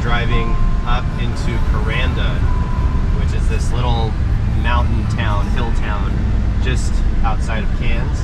driving up into Kuranda, which is this little mountain town, hill town, just outside of Cairns.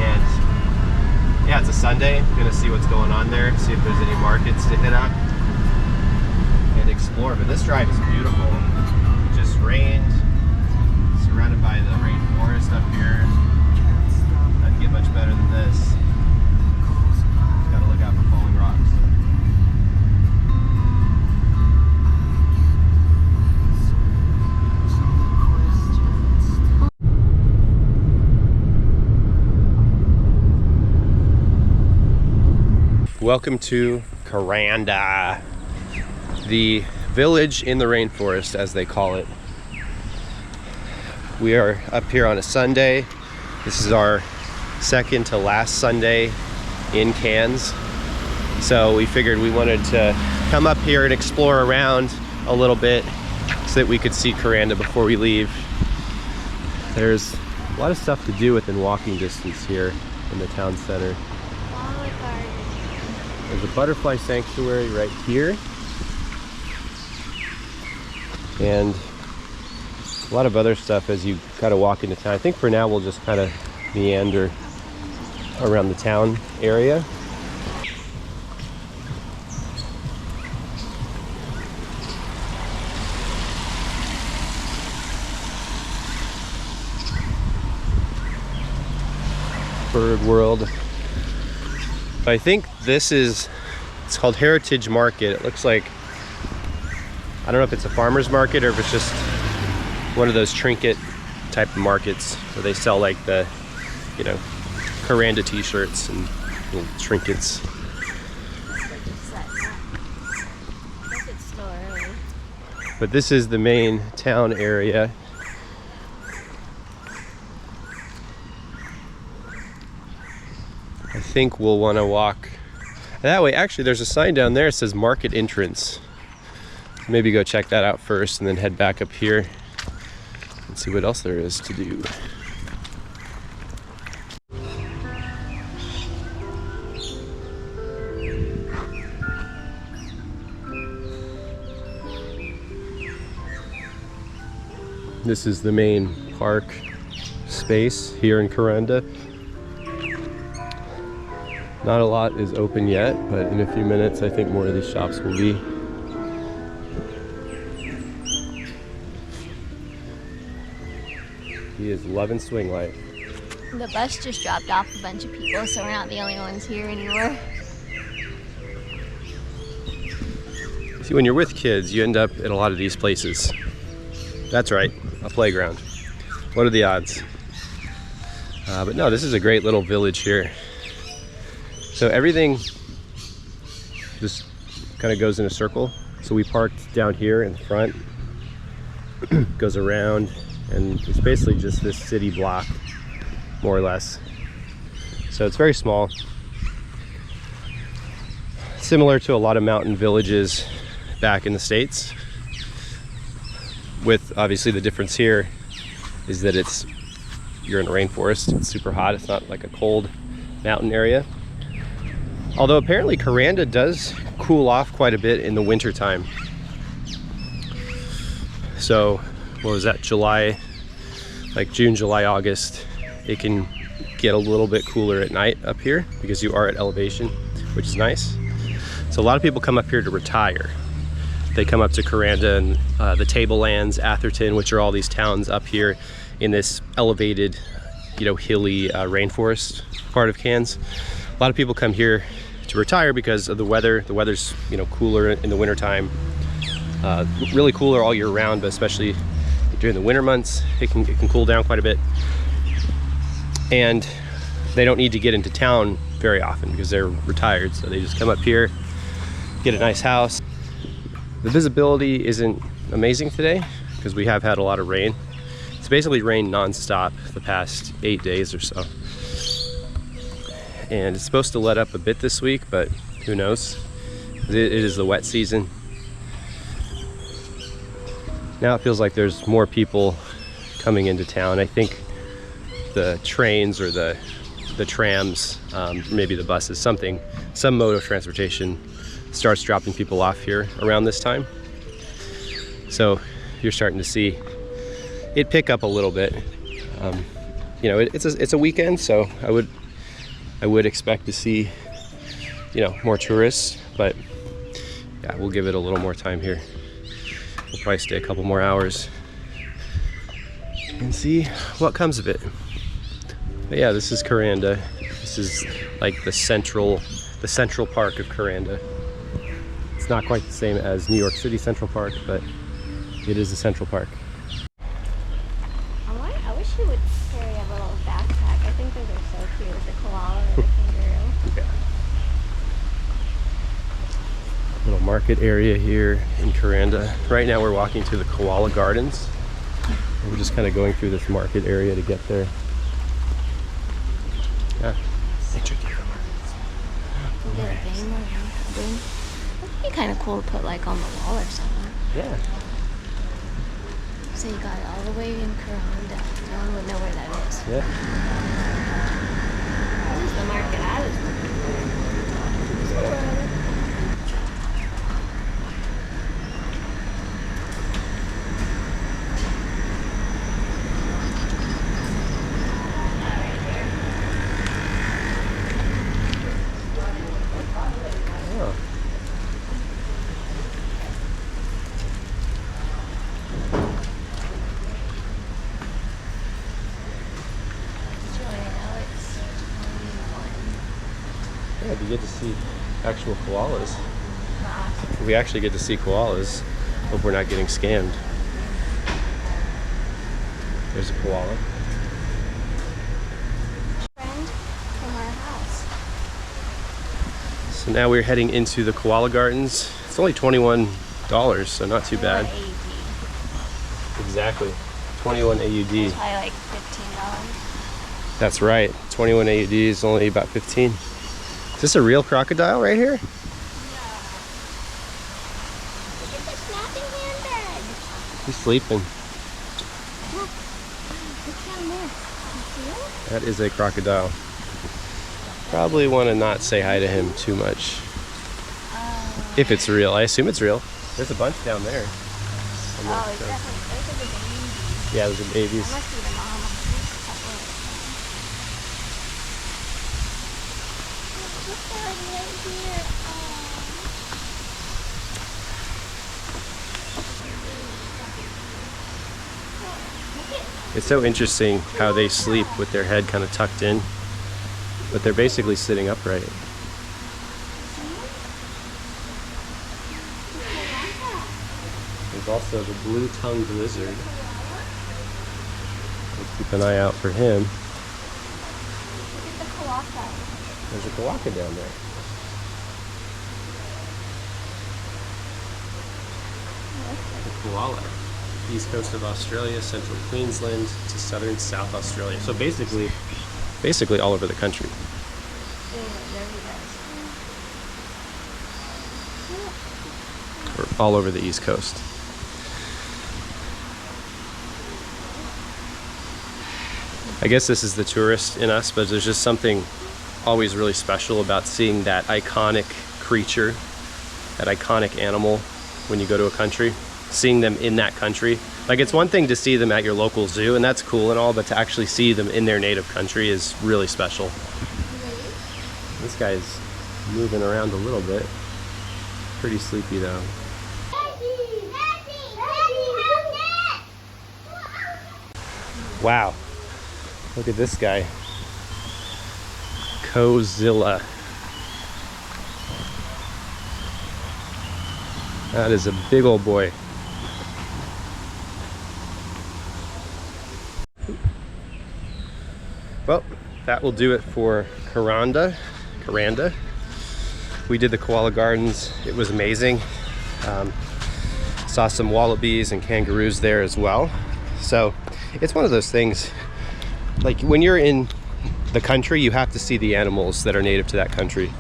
And yeah, it's a Sunday. I'm gonna see what's going on there, see if there's any markets to hit up and explore. But this drive is beautiful. It just rained, surrounded by the rainforest up here. Doesn't get much better than this. Just gotta look out for falling rocks. Welcome to Kuranda, the village in the rainforest, as they call it. We are up here on a Sunday. This is our second to last Sunday in Cairns. So we figured we wanted to come up here and explore around a little bit so that we could see Kuranda before we leave. There's a lot of stuff to do within walking distance here in the town center. There's a butterfly sanctuary right here, and a lot of other stuff as you kind of walk into town. I think for now we'll just kind of meander around the town area. Bird world. I think this is, it's called Heritage Market. It looks like, I don't know if it's a farmer's market or if it's just one of those trinket type of markets where they sell like the, you know, Kuranda t-shirts and little trinkets. But this is the main town area. I think we'll want to walk that way. Actually, there's a sign down there that says market entrance. Maybe go check that out first and then head back up here and see what else there is to do. This is the main park space here in Kuranda. Not a lot is open yet, but in a few minutes I think more of these shops will be. He is loving swing life. The bus just dropped off a bunch of people, so we're not the only ones here anymore. See, when you're with kids, you end up at a lot of these places. That's right, a playground. What are the odds? But no, this is a great little village here. So everything just kind of goes in a circle. So we parked down here in the front, goes around, and it's basically just this city block, more or less. So it's very small. Similar to a lot of mountain villages back in the States, with obviously the difference here is that you're in a rainforest. It's super hot. It's not like a cold mountain area. Although apparently Kuranda does cool off quite a bit in the winter time. So what was that, July, like June, July, August, it can get a little bit cooler at night up here because you are at elevation, which is nice. So a lot of people come up here to retire. They come up to Kuranda and the Tablelands, Atherton, which are all these towns up here in this elevated, you know, hilly rainforest part of Cairns. A lot of people come here to retire because of the weather. The weather's, you know, cooler in the wintertime. Really cooler all year round, but especially during the winter months, it can cool down quite a bit. And they don't need to get into town very often because they're retired. So they just come up here, get a nice house. The visibility isn't amazing today because we have had a lot of rain. It's basically rained non-stop the past 8 days or so. And it's supposed to let up a bit this week, but who knows? It is the wet season. Now it feels like there's more people coming into town. I think the trains or the the trams, maybe the buses, some mode of transportation starts dropping people off here around this time. So you're starting to see it pick up a little bit. You know, it's a weekend, so I would expect to see, you know, more tourists, but yeah, we'll give it a little more time here. We'll probably stay a couple more hours and see what comes of it. But yeah, this is Kuranda. This is like the central park of Kuranda. It's not quite the same as New York City Central Park, but it is a central park. I wish you would carry a little backpack. I think those are so cute with the koala or the kangaroo. Yeah. Little market area here in Kuranda. Right now we're walking to the Koala Gardens. We're just kind of going through this market area to get there. Yeah. That'd be kind of cool to put like on the wall or something. Yeah. So you got it all the way in Kuranda. No one would know where that is. Yeah. This is the market I was looking for. Yeah, you get to see actual koalas. We actually get to see koalas. Hope we're not getting scammed. There's a koala. Friend from our house. So now we're heading into the Koala Gardens. It's only $21, so not too bad. Exactly. 21 AUD. It's probably like $15. That's right. 21 AUD is only about 15. Is this a real crocodile right here? Look at the snapping handbag. He's sleeping. Look. Look down there. You see it? That is a crocodile. Probably want to not say hi to him too much. If it's real. I assume it's real. There's a bunch down there. Oh, it's definitely. Those are the babies. Yeah, those are babies. That must be the mama. It's so interesting how they sleep with their head kind of tucked in, but they're basically sitting upright. There's also the blue-tongued lizard. We'll keep an eye out for him. Look at the koala. There's a koala down there. The koala. East coast of Australia, central Queensland to southern South Australia. So basically all over the country. Or all over the East Coast. I guess this is the tourist in us, but there's just something always really special about seeing that iconic creature, that iconic animal when you go to a country. Seeing them in that country. Like, it's one thing to see them at your local zoo, and that's cool and all, but to actually see them in their native country is really special. This guy's moving around a little bit. Pretty sleepy though. Wow. Look at this guy. Cozilla. That is a big old boy. Well, that will do it for Kuranda. We did the Koala Gardens. It was amazing. Saw some wallabies and kangaroos there as well. So it's one of those things, like when you're in the country, you have to see the animals that are native to that country.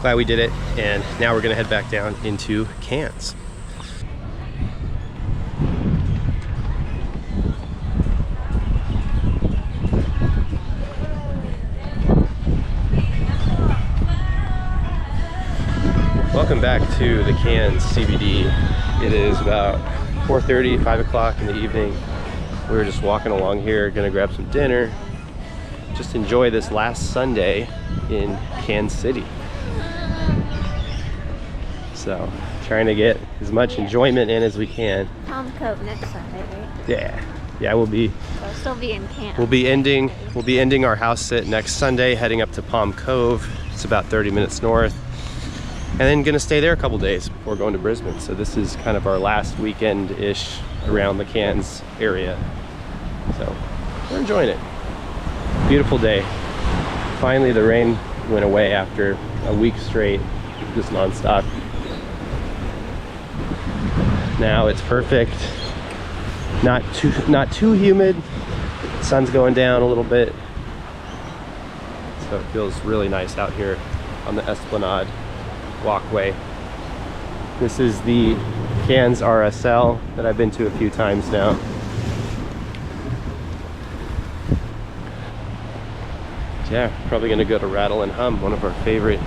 Glad we did it, and now we're gonna head back down into Cairns. Welcome back to the Cairns CBD. It is about 4:30, 5 o'clock in the evening. We're just walking along here, gonna grab some dinner. Just enjoy this last Sunday in Cairns City. So, trying to get as much enjoyment in as we can. Palm Cove next Sunday, right? Yeah, we'll be Still be in camp. We'll be ending our house sit next Sunday, heading up to Palm Cove. It's about 30 minutes north. And then gonna stay there a couple days before going to Brisbane. So this is kind of our last weekend-ish around the Cairns area. So we're enjoying it. Beautiful day. Finally the rain went away after a week straight, just nonstop. Now it's perfect. Not too humid. Sun's going down a little bit. So it feels really nice out here on the Esplanade walkway. This is the Cairns RSL that I've been to a few times now. Yeah, probably gonna go to Rattle and Hum, one of our favorite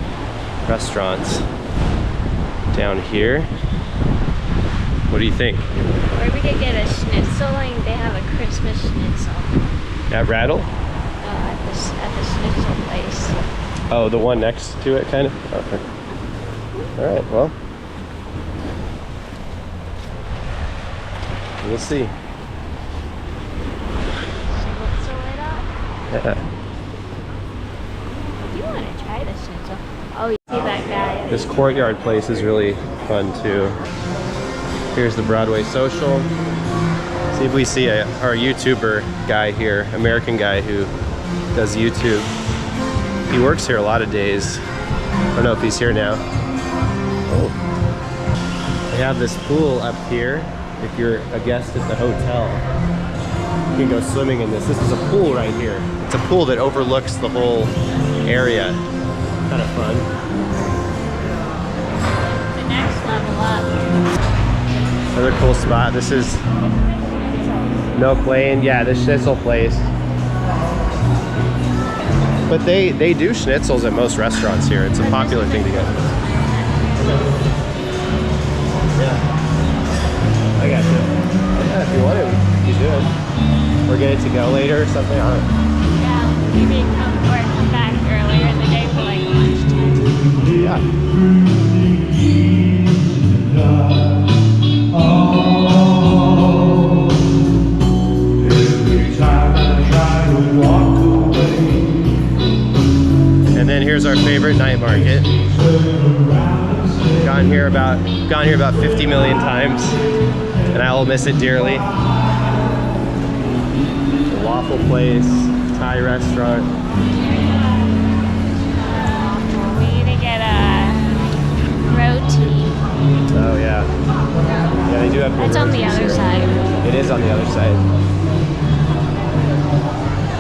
restaurants down here. What do you think? Or we could get a schnitzel, like they have a Christmas schnitzel. At Rattle? At the schnitzel place. Oh, the one next to it, kind of? Okay. All right, well. We'll see. Schnitzel it up. Yeah. I do want to try the schnitzel. Oh, you see that guy? This courtyard place is really fun too. Here's the Broadway Social. See if we see our YouTuber guy here, American guy who does YouTube. He works here a lot of days. I don't know if he's here now. Oh. They have this pool up here. If you're a guest at the hotel, you can go swimming in this. This is a pool right here. It's a pool that overlooks the whole area. Kind of fun. The next level up. Another cool spot. This is Milk Lane. Yeah, the schnitzel place. But they do schnitzels at most restaurants here. It's a popular thing to get. Yeah. I got you. Yeah, if you want it, you do it. Or get it to go later or something. I don't know. Yeah, maybe come back earlier in the day for like lunchtime. Yeah. And then here's our favorite night market. Gone here about 50 million times, and I will miss it dearly. The waffle place, Thai restaurant. We need to get a roti. Oh yeah. Yeah, they do have good It's on the rotis other here. side. It is on the other side.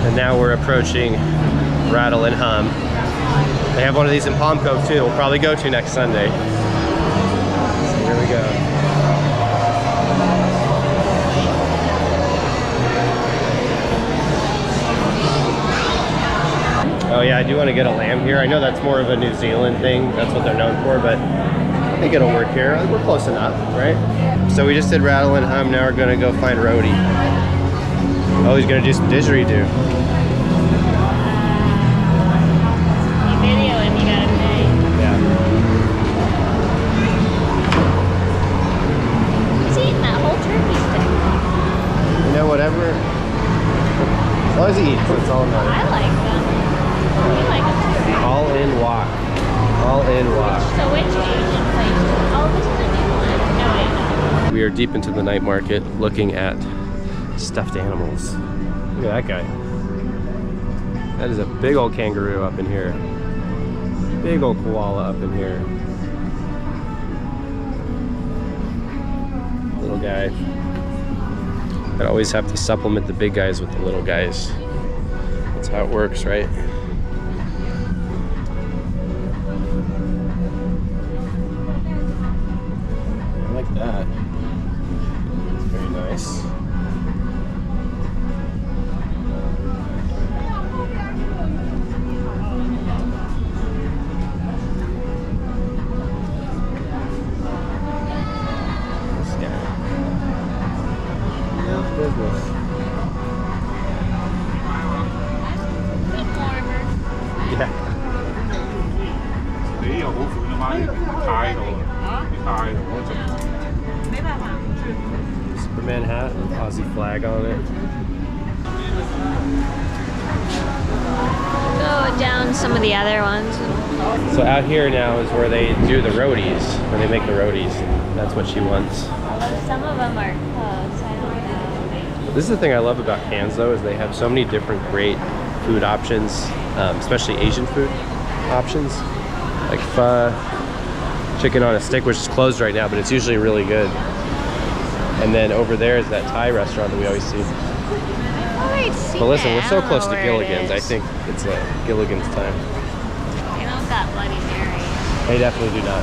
And now we're approaching Rattle and Hum. They have one of these in Palm Cove too. We'll probably go to next Sunday. So here we go. Oh yeah, I do want to get a lamb here. I know that's more of a New Zealand thing. That's what they're known for, but I think it'll work here. We're close enough, right? So we just did Rattle and Hum. Now we're gonna go find Roti. Oh, he's gonna do some didgeridoo. You video and you gotta pay. Yeah. He's eating that whole turkey stick. You know, whatever. As long as he eats, that's all that matters. I like them. You like them too, right? All in walk. All in walk. So which Asian place? Oh, this is a new one. No, wait, no. We are deep into the night market looking at stuffed animals. Look at that guy. That is a big old kangaroo up in here. Big old koala up in here. Little guy. I'd always have to supplement the big guys with the little guys. That's how it works, right? I like that. It's very nice. Superman hat with Aussie flag on it. Go down some of the other ones. So out here now is where they do the roadies, where they make the roadies. That's what she wants. Although some of them are closed, I don't know. This is the thing I love about Cairns though, is they have so many different great food options, especially Asian food options. Like pho, chicken on a stick, which is closed right now, but it's usually really good. And then over there is that Thai restaurant that we always see. But listen, we're so close to Gilligan's. I think it's Gilligan's time. They don't got Bloody Mary. They definitely do not.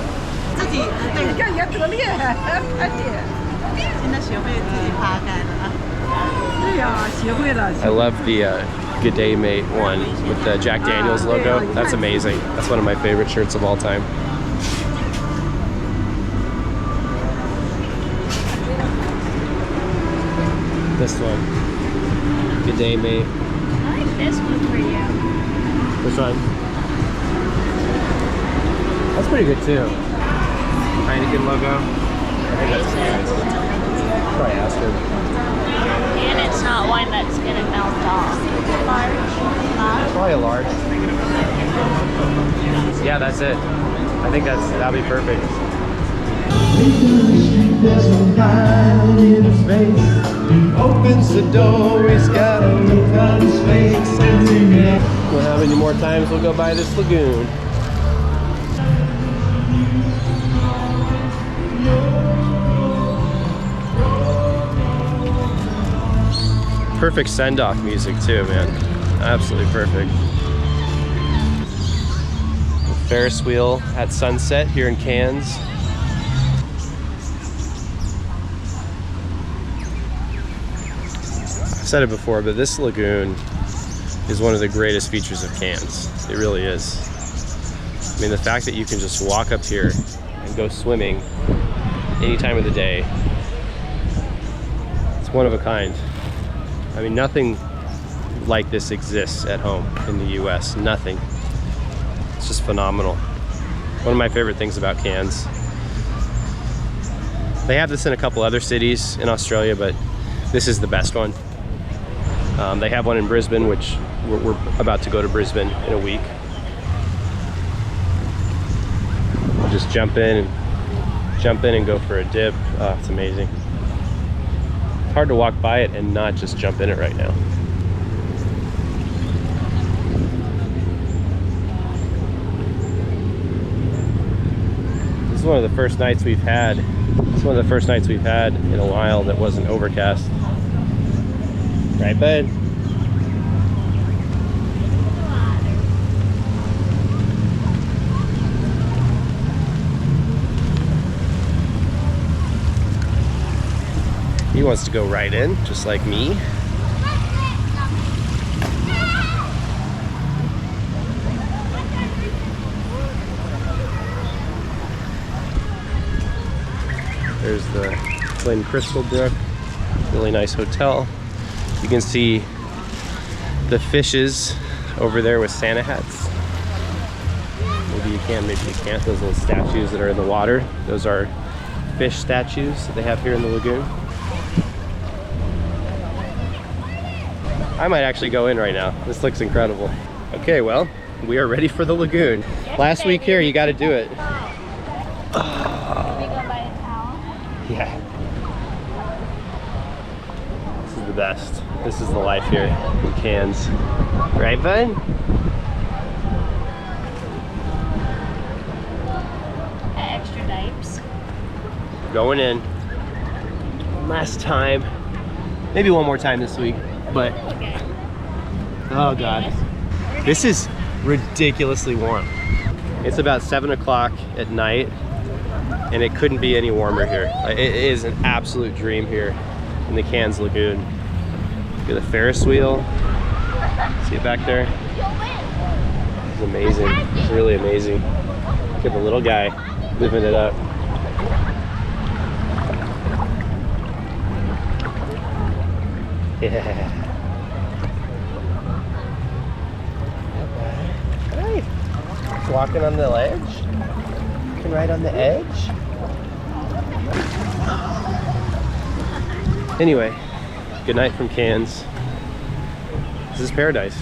I love the Good Day Mate one with the Jack Daniels logo. That's amazing. That's one of my favorite shirts of all time. This one. Good Day Mate. I like this one for you. Which one? That's pretty good too. Heineken logo. I think that's nice. Probably ask him. And it's not one that's gonna melt off. Large. Probably a large. Yeah, that's it. I think that'll be perfect. There's no time in his face. Opens the door, he's got a look on his face. Well, how many more times we'll go by this lagoon? Perfect send-off music too, man. Absolutely perfect. Ferris wheel at sunset here in Cairns. I've said it before, but this lagoon is one of the greatest features of Cairns. It really is. I mean, the fact that you can just walk up here and go swimming any time of the day, it's one of a kind. I mean, nothing like this exists at home in the US. Nothing. It's just phenomenal. One of my favorite things about Cairns. They have this in a couple other cities in Australia, but this is the best one. They have one in Brisbane, which we're about to go to Brisbane in a week. We'll just jump in and go for a dip. Oh, it's amazing. It's hard to walk by it and not just jump in it right now. This is one of the first nights we've had. It's one of the first nights we've had in a while that wasn't overcast. Right, bud? He wants to go right in, just like me. There's the Glen Crystal Brook, really nice hotel. You can see the fishes over there with Santa hats. Maybe you can, maybe you can't. Those little statues that are in the water, those are fish statues that they have here in the lagoon. I might actually go in right now. This looks incredible. Okay, well, we are ready for the lagoon. Last week here, you got to do it. Can we go by a towel? Yeah. This is the best. This is the life here in Cairns. Right, bud? Extra dipes. Going in. Last time. Maybe one more time this week, but Okay. oh god. This is ridiculously warm. It's about 7 o'clock at night and it couldn't be any warmer here. It is an absolute dream here in the Cairns Lagoon. Look at the Ferris wheel. See it back there? It's amazing. It's really amazing. Look at the little guy living it up. Yeah. Hey. Walking on the ledge. walking right on the edge. Anyway, good night from Cairns. This is paradise.